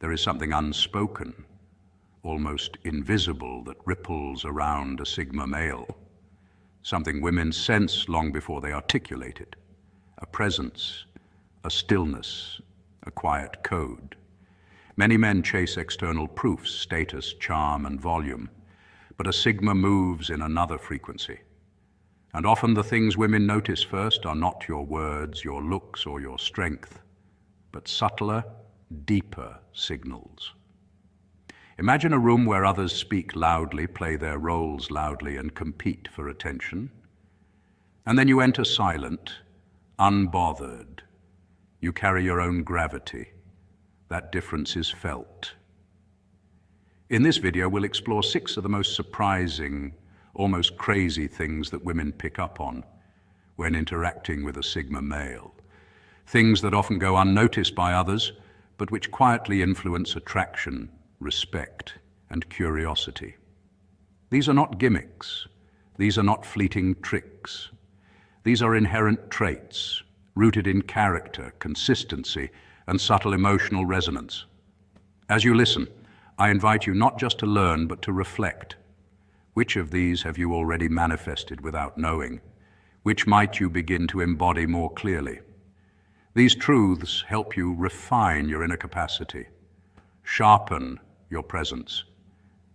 There is something unspoken, almost invisible, that ripples around a Sigma male. Something women sense long before they articulate it. A presence, a stillness, a quiet code. Many men chase external proofs, status, charm, and volume, but a Sigma moves in another frequency. And often the things women notice first are not your words, your looks, or your strength, but subtler, deeper signals. Imagine a room where others speak loudly, play their roles loudly, and compete for attention. And then you enter silent, unbothered. You carry your own gravity. That difference is felt. In this video, we'll explore 6 of the most surprising, almost crazy things that women pick up on when interacting with a Sigma male. Things that often go unnoticed by others, but which quietly influence attraction, respect, and curiosity. These are not gimmicks. These are not fleeting tricks. These are inherent traits, rooted in character, consistency, and subtle emotional resonance. As you listen, I invite you not just to learn, but to reflect. Which of these have you already manifested without knowing? Which might you begin to embody more clearly? These truths help you refine your inner capacity, sharpen your presence,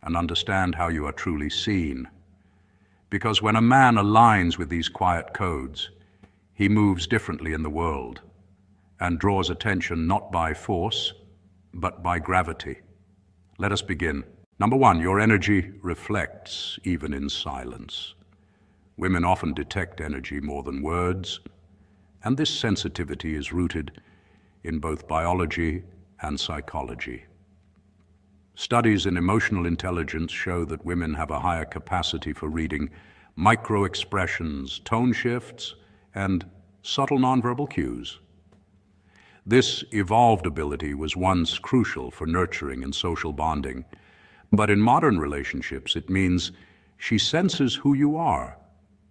and understand how you are truly seen. Because when a man aligns with these quiet codes, he moves differently in the world and draws attention not by force, but by gravity. Let us begin. Number 1, your energy reflects even in silence. Women often detect energy more than words, and this sensitivity is rooted in both biology and psychology. Studies in emotional intelligence show that women have a higher capacity for reading micro-expressions, tone shifts, and subtle nonverbal cues. This evolved ability was once crucial for nurturing and social bonding, but in modern relationships it means she senses who you are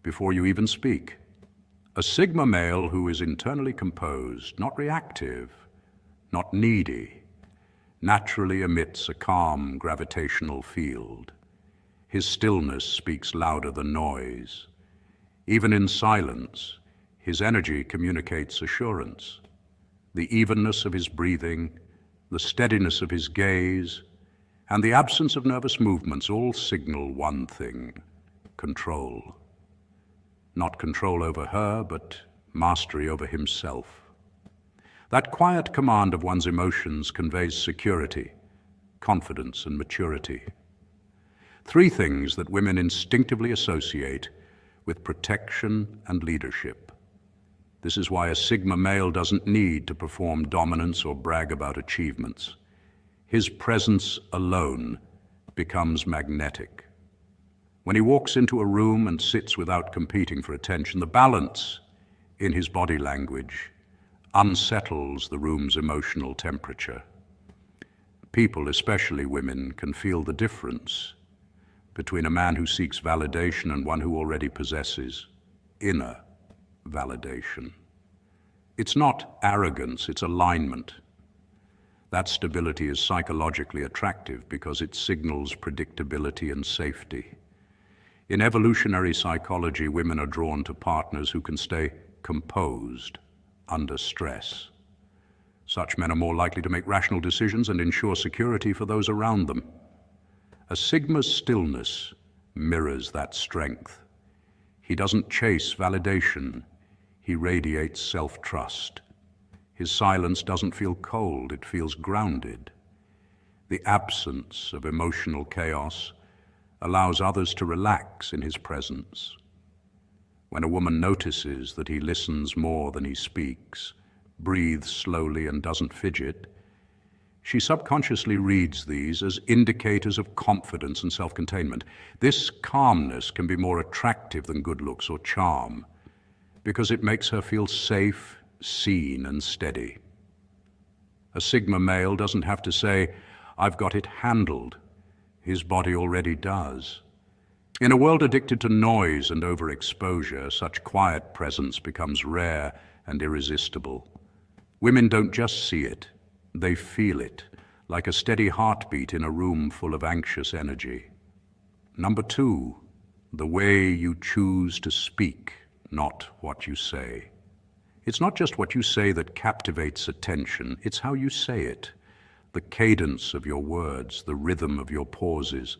before you even speak. A Sigma male who is internally composed, not reactive, not needy, naturally emits a calm gravitational field. His stillness speaks louder than noise. Even in silence, his energy communicates assurance. The evenness of his breathing, the steadiness of his gaze, and the absence of nervous movements all signal one thing: control. Not control over her, but mastery over himself. That quiet command of one's emotions conveys security, confidence, and maturity. 3 things that women instinctively associate with protection and leadership. This is why a Sigma male doesn't need to perform dominance or brag about achievements. His presence alone becomes magnetic. When he walks into a room and sits without competing for attention, the balance in his body language unsettles the room's emotional temperature. People, especially women, can feel the difference between a man who seeks validation and one who already possesses inner validation. It's not arrogance, it's alignment. That stability is psychologically attractive because it signals predictability and safety. In evolutionary psychology, women are drawn to partners who can stay composed under stress. Such men are more likely to make rational decisions and ensure security for those around them. A Sigma's stillness mirrors that strength. He doesn't chase validation, he radiates self-trust. His silence doesn't feel cold, it feels grounded. The absence of emotional chaos allows others to relax in his presence. When a woman notices that he listens more than he speaks, breathes slowly and doesn't fidget, she subconsciously reads these as indicators of confidence and self-containment. This calmness can be more attractive than good looks or charm because it makes her feel safe, seen, and steady. A Sigma male doesn't have to say, "I've got it handled." His body already does. In a world addicted to noise and overexposure, such quiet presence becomes rare and irresistible. Women don't just see it, they feel it, like a steady heartbeat in a room full of anxious energy. Number 2, the way you choose to speak, not what you say. It's not just what you say that captivates attention, it's how you say it. The cadence of your words, the rhythm of your pauses,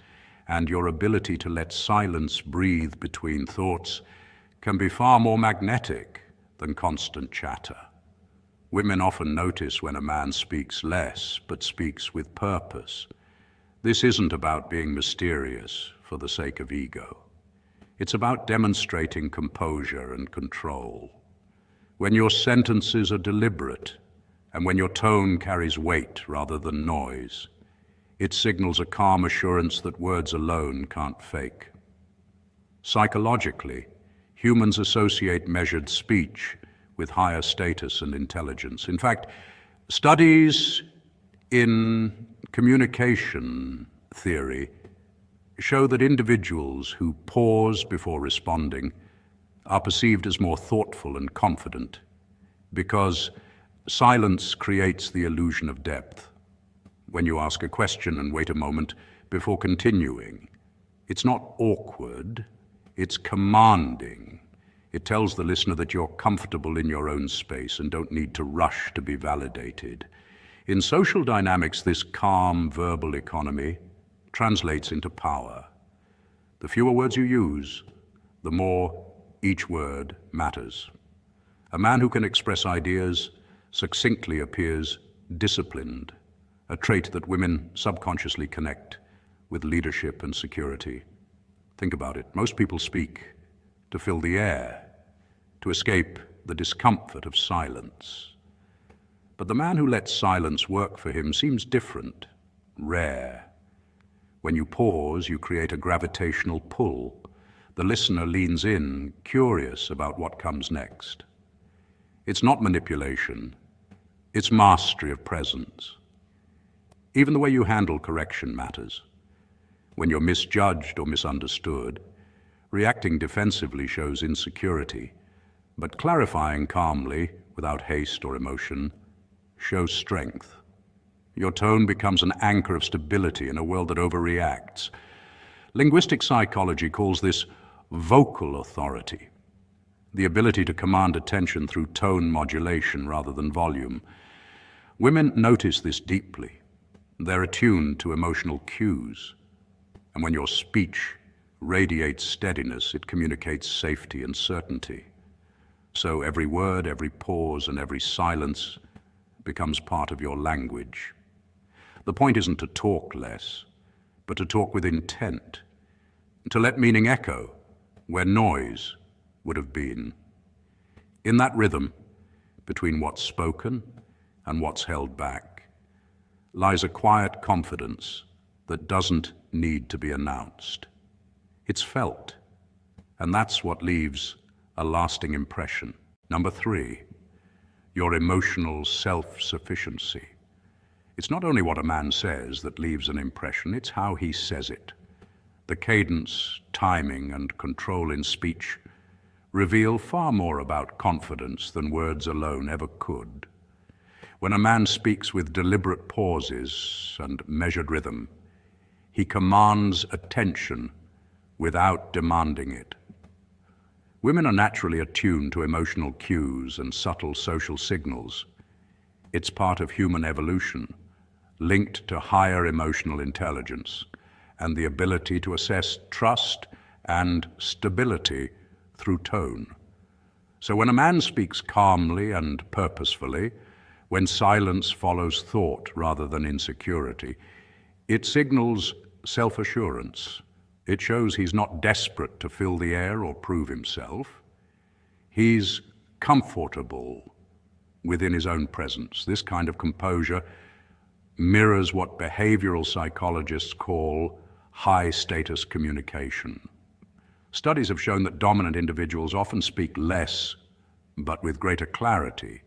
and your ability to let silence breathe between thoughts can be far more magnetic than constant chatter. Women often notice when a man speaks less, but speaks with purpose. This isn't about being mysterious for the sake of ego. It's about demonstrating composure and control. When your sentences are deliberate, and when your tone carries weight rather than noise, it signals a calm assurance that words alone can't fake. Psychologically, humans associate measured speech with higher status and intelligence. In fact, studies in communication theory show that individuals who pause before responding are perceived as more thoughtful and confident because silence creates the illusion of depth. When you ask a question and wait a moment before continuing, it's not awkward, it's commanding. It tells the listener that you're comfortable in your own space and don't need to rush to be validated. In social dynamics, this calm verbal economy translates into power. The fewer words you use, the more each word matters. A man who can express ideas succinctly appears disciplined, a trait that women subconsciously connect with leadership and security. Think about it. Most people speak to fill the air, to escape the discomfort of silence. But the man who lets silence work for him seems different, rare. When you pause, you create a gravitational pull. The listener leans in, curious about what comes next. It's not manipulation, it's mastery of presence. Even the way you handle correction matters. When you're misjudged or misunderstood, reacting defensively shows insecurity, but clarifying calmly, without haste or emotion, shows strength. Your tone becomes an anchor of stability in a world that overreacts. Linguistic psychology calls this vocal authority, the ability to command attention through tone modulation rather than volume. Women notice this deeply. They're attuned to emotional cues. And when your speech radiates steadiness, it communicates safety and certainty. So every word, every pause, and every silence becomes part of your language. The point isn't to talk less, but to talk with intent, to let meaning echo where noise would have been. In that rhythm, between what's spoken and what's held back, lies a quiet confidence that doesn't need to be announced. It's felt, and that's what leaves a lasting impression. Number 3, your emotional self-sufficiency. It's not only what a man says that leaves an impression, it's how he says it. The cadence, timing, and control in speech reveal far more about confidence than words alone ever could. When a man speaks with deliberate pauses and measured rhythm, he commands attention without demanding it. Women are naturally attuned to emotional cues and subtle social signals. It's part of human evolution, linked to higher emotional intelligence and the ability to assess trust and stability through tone. So when a man speaks calmly and purposefully, when silence follows thought rather than insecurity, it signals self-assurance. It shows he's not desperate to fill the air or prove himself. He's comfortable within his own presence. This kind of composure mirrors what behavioral psychologists call high-status communication. Studies have shown that dominant individuals often speak less, but with greater clarity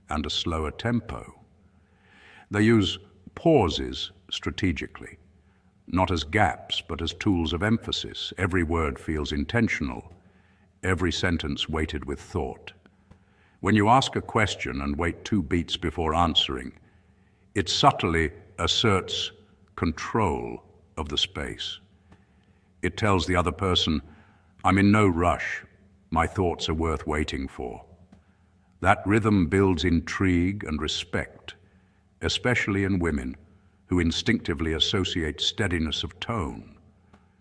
and a slower tempo. They use pauses strategically, not as gaps, but as tools of emphasis. Every word feels intentional, every sentence weighted with thought. When you ask a question and wait 2 beats before answering, it subtly asserts control of the space. It tells the other person, I'm in no rush. My thoughts are worth waiting for. That rhythm builds intrigue and respect, especially in women who instinctively associate steadiness of tone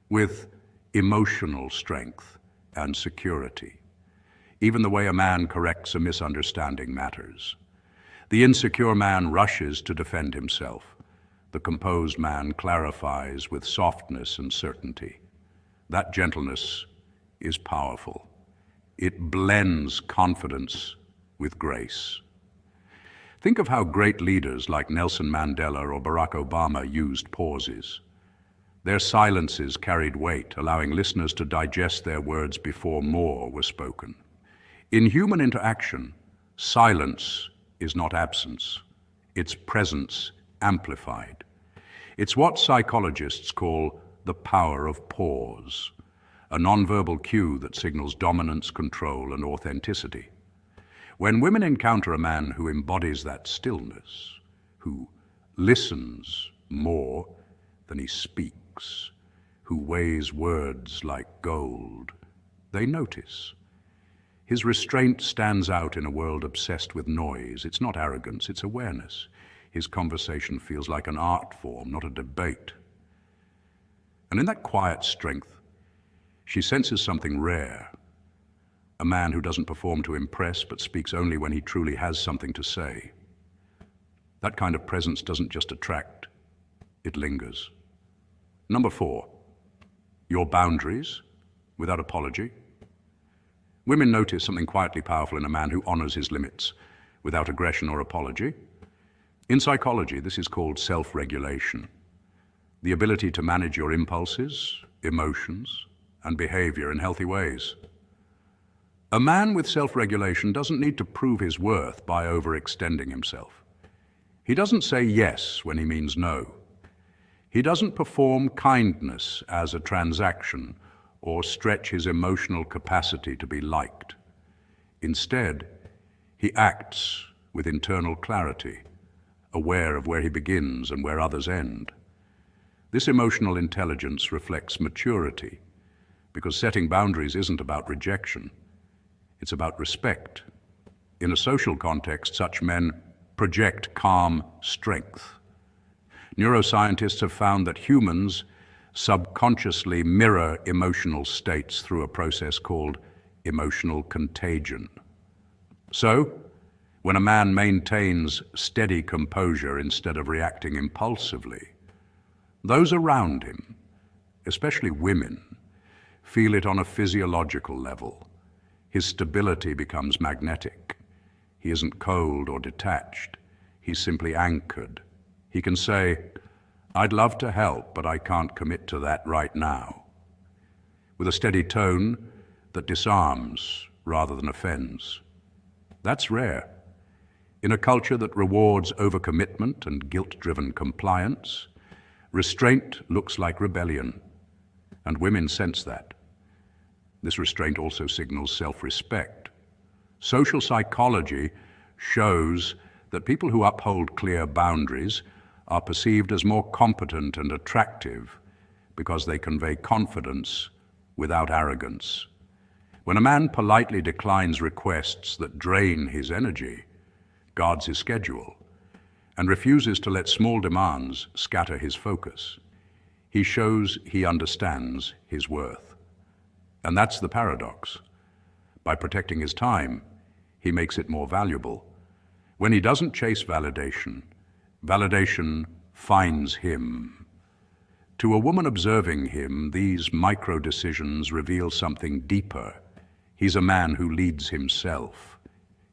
with emotional strength and security. Even the way a man corrects a misunderstanding matters. The insecure man rushes to defend himself. The composed man clarifies with softness and certainty. That gentleness is powerful. It blends confidence with grace. Think of how great leaders like Nelson Mandela or Barack Obama used pauses. Their silences carried weight, allowing listeners to digest their words before more were spoken. In human interaction, silence is not absence. It's presence amplified. It's what psychologists call the power of pause, a nonverbal cue that signals dominance, control, and authenticity. When women encounter a man who embodies that stillness, who listens more than he speaks, who weighs words like gold, they notice. His restraint stands out in a world obsessed with noise. It's not arrogance, it's awareness. His conversation feels like an art form, not a debate. And in that quiet strength, she senses something rare. A man who doesn't perform to impress, but speaks only when he truly has something to say. That kind of presence doesn't just attract, it lingers. Number 4, your boundaries without apology. Women notice something quietly powerful in a man who honors his limits without aggression or apology. In psychology, this is called self-regulation. The ability to manage your impulses, emotions, and behavior in healthy ways. A man with self-regulation doesn't need to prove his worth by overextending himself. He doesn't say yes when he means no. He doesn't perform kindness as a transaction or stretch his emotional capacity to be liked. Instead, he acts with internal clarity, aware of where he begins and where others end. This emotional intelligence reflects maturity, because setting boundaries isn't about rejection. It's about respect. In a social context, such men project calm strength. Neuroscientists have found that humans subconsciously mirror emotional states through a process called emotional contagion. So, when a man maintains steady composure instead of reacting impulsively, those around him, especially women, feel it on a physiological level. His stability becomes magnetic. He isn't cold or detached. He's simply anchored. He can say, I'd love to help, but I can't commit to that right now, with a steady tone that disarms rather than offends. That's rare. In a culture that rewards overcommitment and guilt-driven compliance, restraint looks like rebellion, and women sense that. This restraint also signals self-respect. Social psychology shows that people who uphold clear boundaries are perceived as more competent and attractive because they convey confidence without arrogance. When a man politely declines requests that drain his energy, guards his schedule, and refuses to let small demands scatter his focus, he shows he understands his worth. And that's the paradox. By protecting his time, he makes it more valuable. When he doesn't chase validation, validation finds him. To a woman observing him, these micro-decisions reveal something deeper. He's a man who leads himself.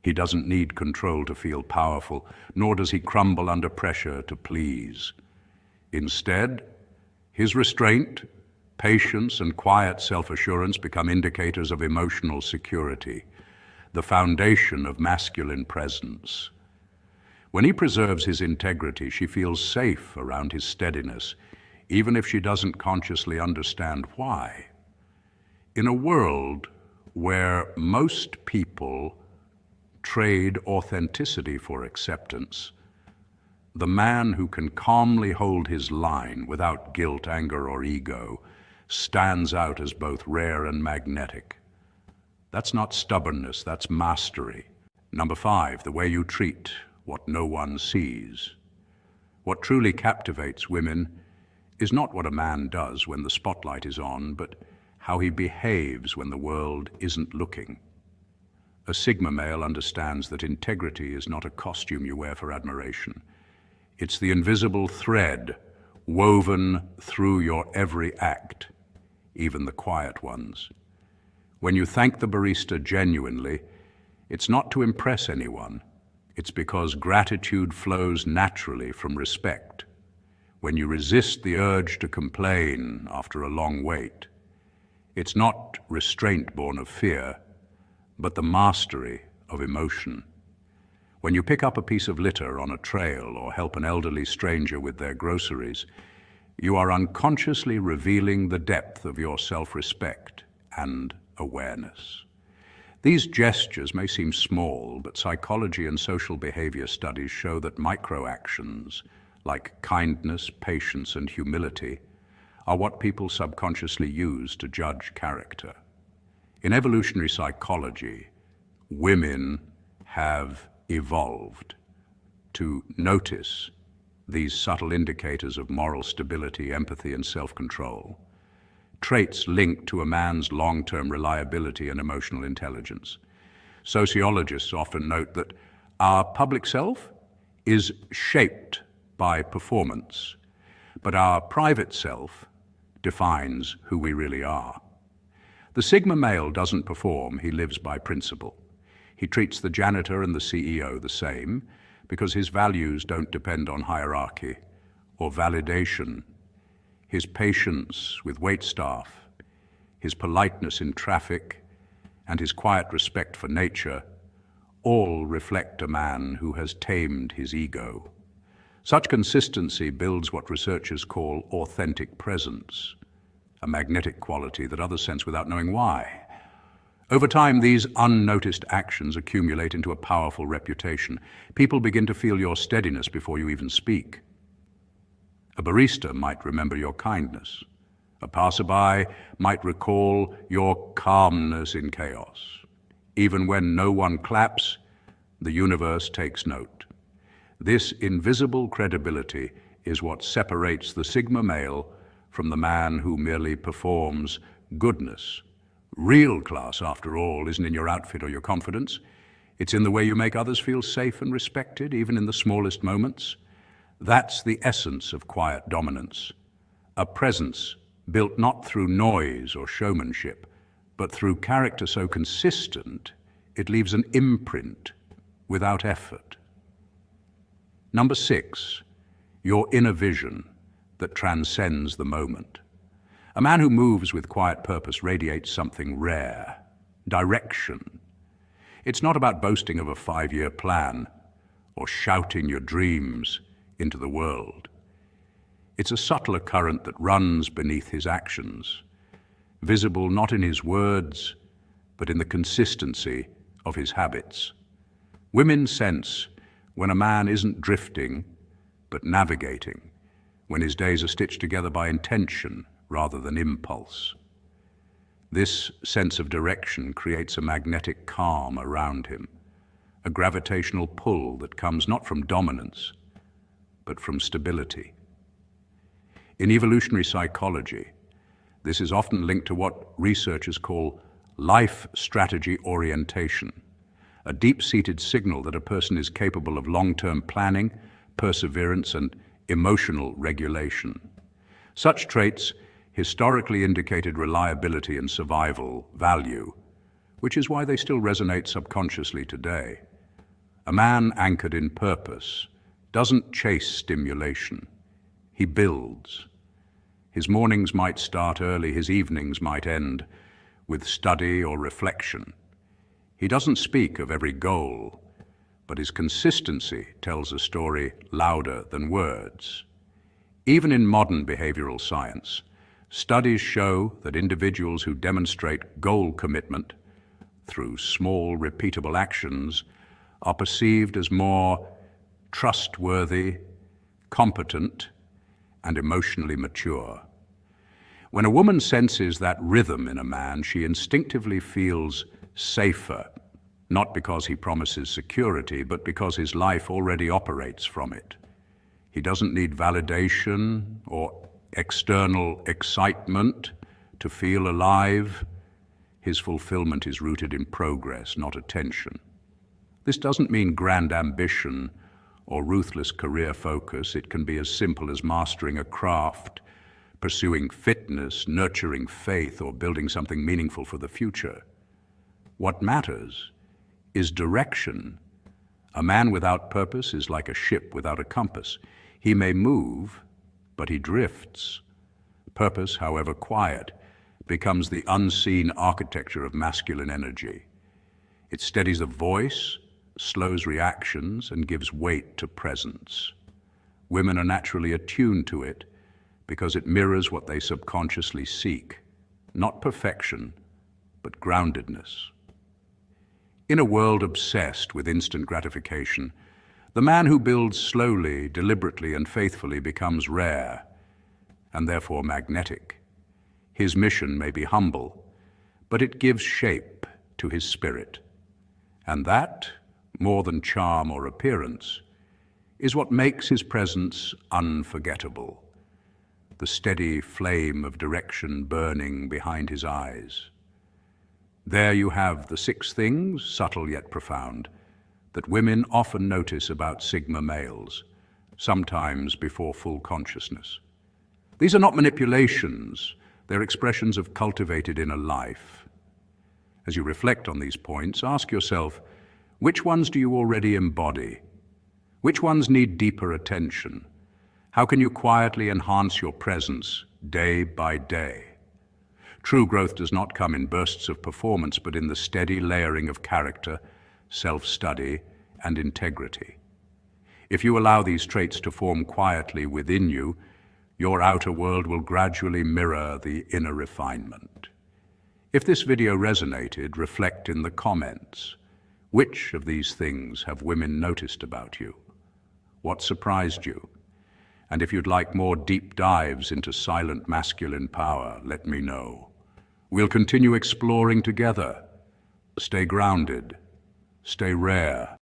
He doesn't need control to feel powerful, nor does he crumble under pressure to please. Instead, his restraint, patience, and quiet self-assurance become indicators of emotional security, the foundation of masculine presence. When he preserves his integrity, she feels safe around his steadiness, even if she doesn't consciously understand why. In a world where most people trade authenticity for acceptance, The man who can calmly hold his line without guilt, anger, or ego stands out as both rare and magnetic. That's not stubbornness, that's mastery. Number 5, the way you treat what no one sees. What truly captivates women is not what a man does when the spotlight is on, but how he behaves when the world isn't looking. A Sigma male understands that integrity is not a costume you wear for admiration. It's the invisible thread woven through your every act, even the quiet ones. When you thank the barista genuinely, it's not to impress anyone. It's because gratitude flows naturally from respect. When you resist the urge to complain after a long wait, it's not restraint born of fear, but the mastery of emotion. When you pick up a piece of litter on a trail or help an elderly stranger with their groceries, you are unconsciously revealing the depth of your self-respect and awareness. These gestures may seem small, but psychology and social behavior studies show that microactions, like kindness, patience, and humility, are what people subconsciously use to judge character. In evolutionary psychology, women have evolved to notice these subtle indicators of moral stability, empathy, and self-control, traits linked to a man's long-term reliability and emotional intelligence. Sociologists often note that our public self is shaped by performance, but our private self defines who we really are. The Sigma male doesn't perform, he lives by principle. He treats the janitor and the CEO the same because his values don't depend on hierarchy or validation. His patience with waitstaff, his politeness in traffic, and his quiet respect for nature all reflect a man who has tamed his ego. Such consistency builds what researchers call authentic presence, a magnetic quality that others sense without knowing why. Over time, these unnoticed actions accumulate into a powerful reputation. People begin to feel your steadiness before you even speak. A barista might remember your kindness. A passerby might recall your calmness in chaos. Even when no one claps, the universe takes note. This invisible credibility is what separates the Sigma male from the man who merely performs goodness. Real class, after all, isn't in your outfit or your confidence. It's in the way you make others feel safe and respected, even in the smallest moments. That's the essence of quiet dominance, a presence built not through noise or showmanship, but through character so consistent it leaves an imprint without effort. Number 6, your inner vision that transcends the moment. A man who moves with quiet purpose radiates something rare, direction. It's not about boasting of a 5-year plan or shouting your dreams into the world. It's a subtler current that runs beneath his actions, visible not in his words, but in the consistency of his habits. Women sense when a man isn't drifting, but navigating, when his days are stitched together by intention rather than impulse. This sense of direction creates a magnetic calm around him, a gravitational pull that comes not from dominance, but from stability. In evolutionary psychology, this is often linked to what researchers call life strategy orientation, a deep-seated signal that a person is capable of long-term planning, perseverance, and emotional regulation. Such traits historically indicated reliability and survival value, which is why they still resonate subconsciously today. A man anchored in purpose doesn't chase stimulation, he builds. His mornings might start early, his evenings might end with study or reflection. He doesn't speak of every goal, but his consistency tells a story louder than words. Even in modern behavioral science, studies show that individuals who demonstrate goal commitment through small, repeatable actions are perceived as more trustworthy competent, and emotionally mature. When a woman senses that rhythm in a man, she instinctively feels safer, not because he promises security, but because his life already operates from it. He doesn't need validation or external excitement to feel alive. His fulfillment is rooted in progress, not attention. This doesn't mean grand ambition or ruthless career focus. It can be as simple as mastering a craft, pursuing fitness, nurturing faith, or building something meaningful for the future. What matters is direction. A man without purpose is like a ship without a compass. He may move, but he drifts. Purpose, however quiet, becomes the unseen architecture of masculine energy. It steadies the voice, slows reactions, and gives weight to presence. Women are naturally attuned to it because it mirrors what they subconsciously seek, not perfection, but groundedness. In a world obsessed with instant gratification, the man who builds slowly, deliberately, and faithfully becomes rare, and therefore magnetic. His mission may be humble, but it gives shape to his spirit. And that, more than charm or appearance, is what makes his presence unforgettable. The steady flame of direction burning behind his eyes. There you have the 6 things, subtle yet profound, that women often notice about Sigma males, sometimes before full consciousness. These are not manipulations, they're expressions of cultivated inner life. As you reflect on these points, ask yourself, which ones do you already embody? Which ones need deeper attention? How can you quietly enhance your presence day by day? True growth does not come in bursts of performance, but in the steady layering of character, self-study, and integrity. If you allow these traits to form quietly within you, your outer world will gradually mirror the inner refinement. If this video resonated, reflect in the comments. Which of these things have women noticed about you? What surprised you? And if you'd like more deep dives into silent masculine power, let me know. We'll continue exploring together. Stay grounded, stay rare,